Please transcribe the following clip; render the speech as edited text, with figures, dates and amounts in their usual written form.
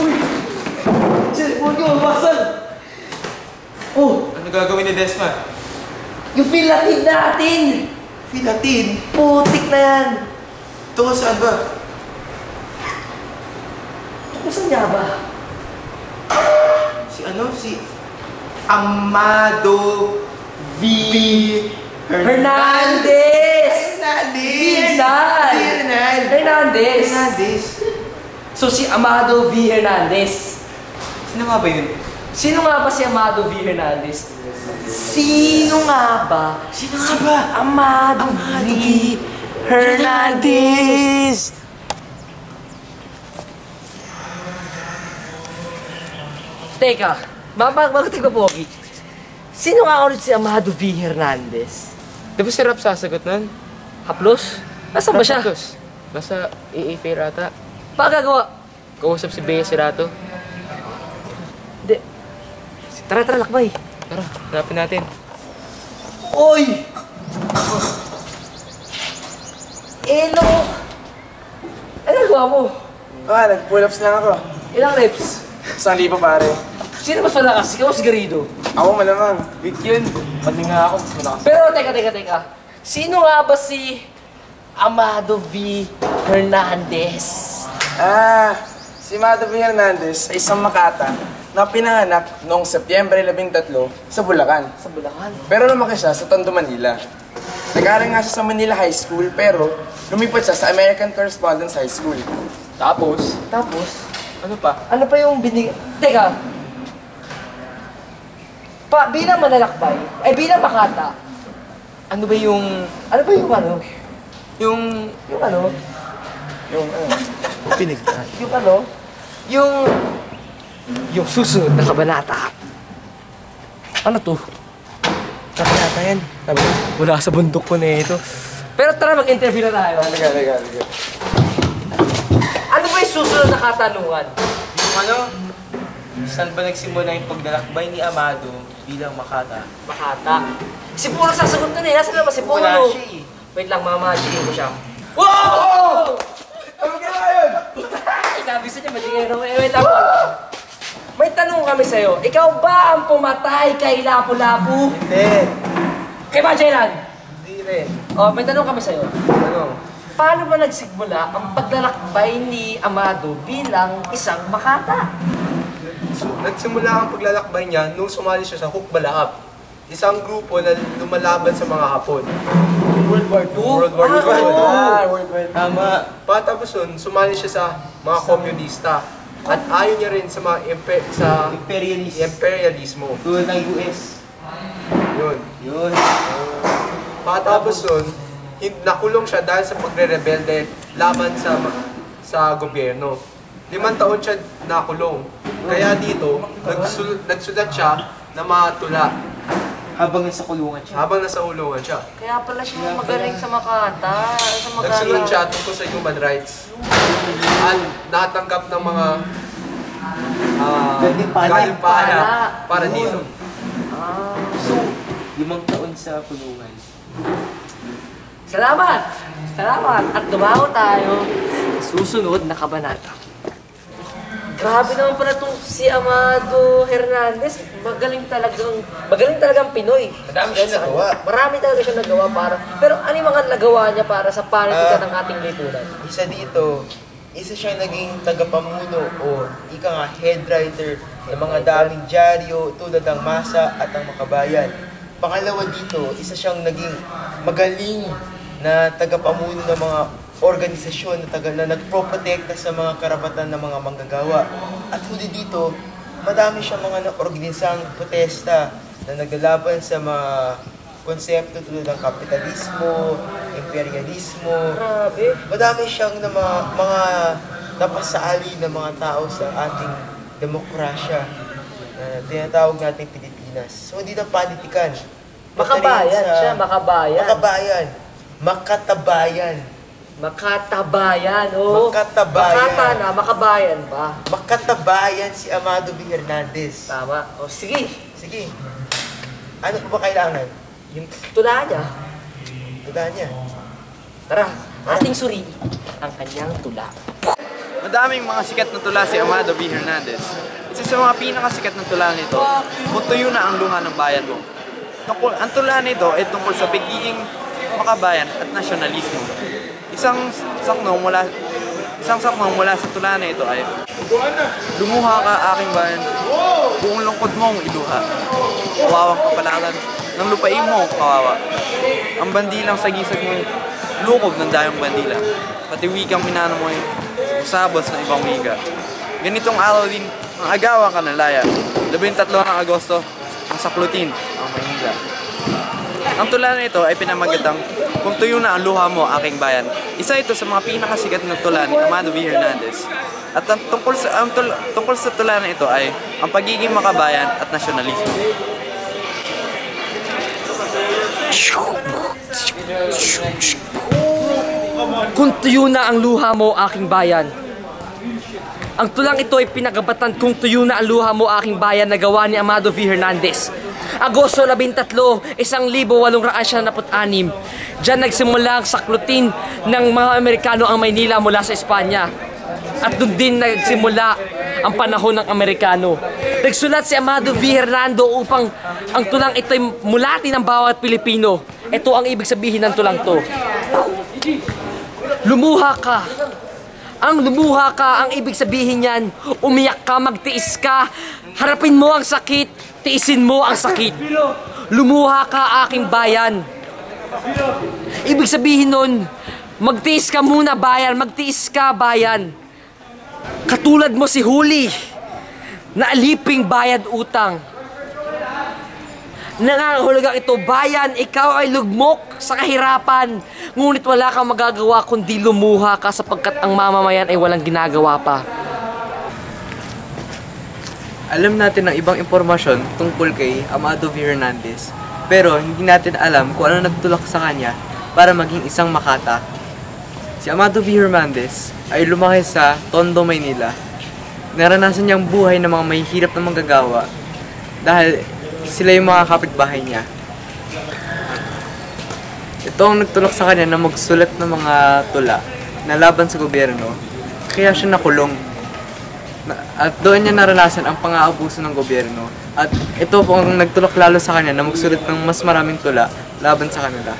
Uy! Cellphone ko, mabasan! Oh! Ano gagawin ni Desma? Yung filatin natin! Filatin? Putik na yan! Tungkol saan ba? Saan nga ba? Si Amado V. Hernandez! Hernandez! So si Amado V. Hernandez. Sino nga ba yun? Sino nga ba si Amado V. Hernandez? Sino nga ba? Amado V. Hernandez! Teka, magtigba po, Pogi. Sino nga ulit si Amado V. Hernandez? Di ba si Rap sasagot nun? Haplos? Nasaan ba siya? Nasa AA Fair ata. Pagagawa? Kausap si Bea Serato. Hindi. Tara, lakbay. Tara, hanapin natin. Oy! Elo! Ano nagawa mo? Nag-pull-ups lang ako. Ilang reps? 1,000 pare. Sino mas malakas? Ikaw o si Garrido? Ako malamang. Weak yun. Pati nga ako, mas malakas. Pero teka. Sino nga ba si Amado V. Hernandez? Si Madovy Hernandez ay isang Makata na pinanganak noong Setyembre 13 sa Bulacan. Sa Bulacan. Pero lumaki siya sa Tondo, Manila. Nag-aaral nga siya sa Manila High School pero lumipat siya sa American Correspondence High School. Tapos? Ano pa? Ano pa yung Teka. Bilang manlalakbay, bilang Makata, Ano ba yung... ano ba yung ano? Yung... Yung ano? Pinigtan. Yung ano? Yung susunod na kabanata. Ano to? Kabanata yan. Wala sa bundok ko na ito. Pero tara, mag-interview na tayo. Halika. Ano ba yung susunod na katanungan? Yung ano? Saan ba nagsimula yung paglalakbay ni Amado bilang Makata? Makata. Si Puro sasagot na eh. Nasaan naman si Puro? Wala siya eh. Wait lang, mamachigin ko siya. Wow! Ano ginawa yun? Sabi sa niya, matigay na wait lang. May tanong kami sa'yo. Ikaw ba ang pumatay kay Lapu-Lapu? Hindi. Kay Magellan? Hindi rin. May tanong kami sa'yo. Ano? Paano ba nagsimula ang paglalakbay ni Amado bilang isang Makata? Nagsimula ang paglalakbay niya nung sumali siya sa Hukbalahap. Isang grupo na lumalaban sa mga Hapon. World War II? World War II. World War II. Tama. Patapos nun, sumali siya sa mga komunista. At ayaw niya rin sa mga imperialismo. Tulad ng US. Yun. Patapos nun, nakulong siya dahil sa pagre-rebelde laban sa gobyerno. 5 taon siya nakulong. Kaya dito, nagsulat siya na mga tula. Habang nasa kulungan siya. Habang nasa ulungan siya. Kaya pala siya magaling sa Makata. Nagsulat siya tungkol sa human rights. At natanggap ng mga gantimpala para dito. So, 5 taon sa kulungan. Salamat! At dumaho tayo sa susunod na kabanata. Grabe naman pala itong si Amado Hernandez. Magaling talagang Pinoy. Madami siya nagawa. Marami talaga siya nagawa para... Pero ano yung mga nagawa niya para sa panitikan ng ating lipunan? Isa dito, isa siyang naging tagapamuno o ika nga head writer ng mga daming dyaryo tulad ng Masa at ang Makabayan. Pangalawa dito, isa siyang naging magaling na tagapamuno ng mga organisasyon na nagproprotekta sa mga karapatan ng mga manggagawa. At huli dito, madami siyang mga naorganisang protesta na naglalaban sa mga konsepto tulad ng kapitalismo, imperialismo. Grabe. Madami siyang mga napasali ng mga tao sa ating demokrasya na tinatawag natin Pilipinas. So hindi na politikan. Makabayan siya, makabayan. Makatabayan, oh. Makatabayan. Makata na, makabayan ba? Makatabayan si Amado V. Hernandez. Tama. O, sige. Ano pa ba kailangan? Yung tula niya. Tula niya. Tara, ating suriin ang kanyang tula. Madaming mga sikat na tula si Amado V. Hernandez. Isa sa mga pinakasikat na tula nito, Kung Tuyo Na Ang Luha ng Bayan Mo. Ang tula nito ay tungkol sa pagiging makabayan at nasyonalismo. Isang saknong mula sa tula na ito ay, lumuha ka aking bayan, buong lungkod mong iluha. Kawawang kapalaran ng lupain mo, kawawa. Ang bandilang sagisag mo, lukob ng dayong bandila. Pati wikang minano mo, usabos ng ibang wika. Ganitong araw din, ang agawan ka ng laya. 13 ng Agosto, ang saklutin, ang Maynila. Ang tula na ito ay pinamagatang Kung Tuyo Na Ang Luha Mo, Aking Bayan. Isa ito sa mga pinakasikat na tula ni Amado V. Hernandez. At tungkol sa tula na ito ay ang pagiging makabayan at nasyonalismo. Kung tuyo na ang luha mo, aking bayan. Ang tulang ito ay pinagabatan Kung Tuyo Na Ang Luha Mo, Aking Bayan na gawa ni Amado V. Hernandez. Agosto 13, 1896. Diyan nagsimula ang saklutin ng mga Amerikano ang Maynila mula sa Espanya. At doon din nagsimula ang panahon ng Amerikano. Nagsulat si Amado V. Hernando upang ang tulang ito ay mulatin ng bawat Pilipino. Ito ang ibig sabihin ng tulang to. Lumuha ka. Ang lumuha ka, ang ibig sabihin niyan, umiyak ka, magtiis ka, harapin mo ang sakit, tiisin mo ang sakit. Lumuha ka, aking bayan. Ibig sabihin nun, magtiis ka muna, bayan, magtiis ka, bayan. Katulad mo si Huli, na aliping bayad utang. Nangangahulugang ito, bayan, ikaw ay lugmok sa kahirapan. Ngunit wala kang magagawa kundi lumuha ka sapagkat ang mamamayan ay walang ginagawa pa. Alam natin ng ibang impormasyon tungkol kay Amado V. Hernandez, pero hindi natin alam kung ano nagtulak sa kanya para maging isang makata. Si Amado V. Hernandez ay lumaki sa Tondo, Maynila. Naranasan niyang buhay ng mga mahihirap na manggagawa dahil sila yung mga kapitbahay niya. Ito ang nagtulak sa kanya na magsulat ng mga tula na laban sa gobyerno, kaya siya nakulong. At doon niya naranasan ang pang-aabuso ng gobyerno. At ito po ang nagtulak lalo sa kanya na magsulat ng mas maraming tula laban sa kanila.